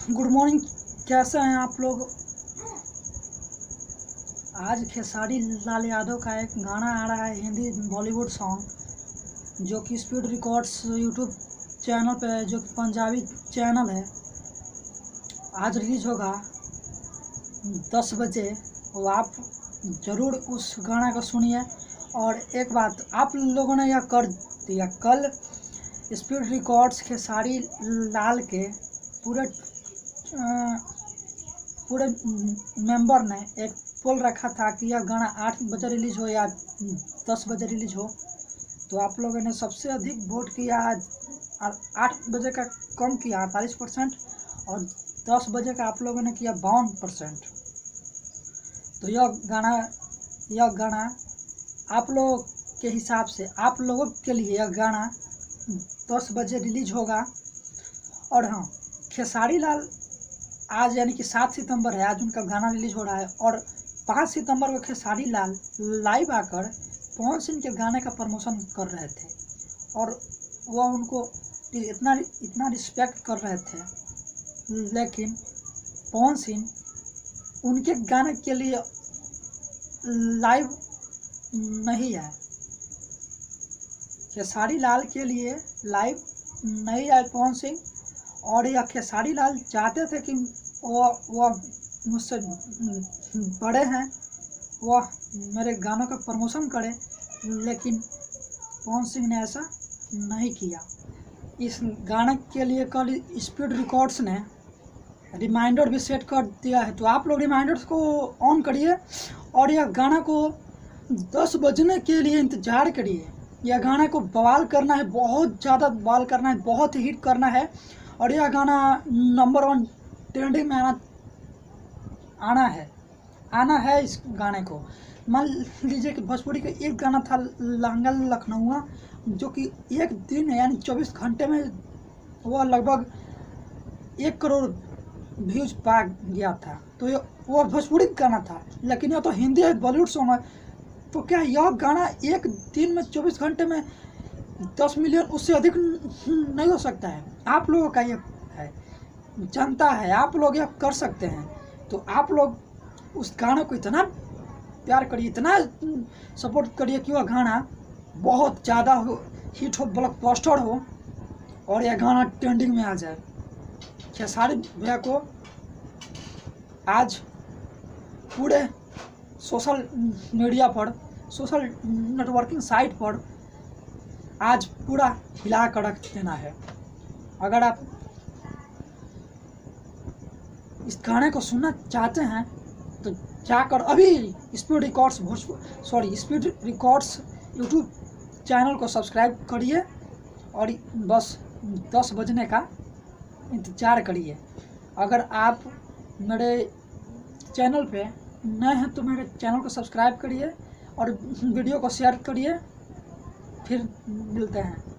Good morning. कैसे हैं आप लोग। आज खेसारी लाल यादव का एक गाना आ रहा है, हिंदी बॉलीवुड सॉन्ग, जो कि स्पीड रिकॉर्ड्स यूट्यूब चैनल पे है, जो कि पंजाबी चैनल है। आज रिलीज होगा 10 बजे। वो आप ज़रूर उस गाना को सुनिए। और एक बात आप लोगों ने यह कर दिया, कल स्पीड रिकॉर्ड्स खेसारी लाल के पूरे पूरे मेंबर ने एक पोल रखा था कि यह गाना 8 बजे रिलीज हो या 10 बजे रिलीज हो। तो आप लोगों ने सबसे अधिक वोट किया, 8 बजे का कम किया 48%, और 10 बजे का आप लोगों ने किया 52%। तो यह गाना आप लोगों के हिसाब से, आप लोगों के लिए यह गाना 10 बजे रिलीज होगा। और हाँ, खेसारी लाल आज यानी कि 7 सितंबर है, आज उनका गाना रिलीज हो रहा है। और 5 सितंबर को खेसारी लाल लाइव आकर पवन सिंह के गाने का प्रमोशन कर रहे थे, और वह उनको इतना रिस्पेक्ट कर रहे थे, लेकिन पवन सिंह उनके गाने के लिए लाइव नहीं आए। खेसारी लाल के लिए लाइव नहीं आए पवन सिंह। और यह खेसारी लाल चाहते थे कि वह मुझसे बड़े हैं, वह मेरे गानों का प्रमोशन करें, लेकिन पवन सिंह ने ऐसा नहीं किया। इस गाने के लिए कल स्पीड रिकॉर्ड्स ने रिमाइंडर भी सेट कर दिया है। तो आप लोग रिमाइंडर्स को ऑन करिए और यह गाना को 10 बजने के लिए इंतज़ार करिए। यह गाना को बवाल करना है, बहुत ज़्यादा बवाल करना है, बहुत हिट करना है। और यह गाना नंबर 1 ट्रेंडिंग में आना है इस गाने को। मान लीजिए कि भोजपुरी का एक गाना था लहंगा लखनऊआ, जो कि एक दिन यानी 24 घंटे में वह लगभग 1 करोड़ व्यूज पा गया था। तो वह भोजपुरी गाना था, लेकिन यह तो हिंदी है, बॉलीवुड सॉन्ग है। तो क्या यह गाना एक दिन में 24 घंटे में 10 मिलियन, उससे अधिक नहीं हो सकता है? आप लोगों का यह है, जनता है, आप लोग यह कर सकते हैं। तो आप लोग उस गाने को इतना प्यार करिए, इतना सपोर्ट करिए कि वह गाना बहुत ज़्यादा हिट हो, ब्लॉकबस्टर हो, और यह गाना ट्रेंडिंग में आ जाए। खेसारी भैया को आज पूरे सोशल मीडिया पर, सोशल नेटवर्किंग साइट पर आज पूरा हिला कर रख देना है। अगर आप इस गाने को सुनना चाहते हैं तो जाकर अभी स्पीड रिकॉर्ड्स यूट्यूब चैनल को सब्सक्राइब करिए और बस 10 बजने का इंतज़ार करिए। अगर आप मेरे चैनल पे नए हैं तो मेरे चैनल को सब्सक्राइब करिए और वीडियो को शेयर करिए। फिर मिलते हैं।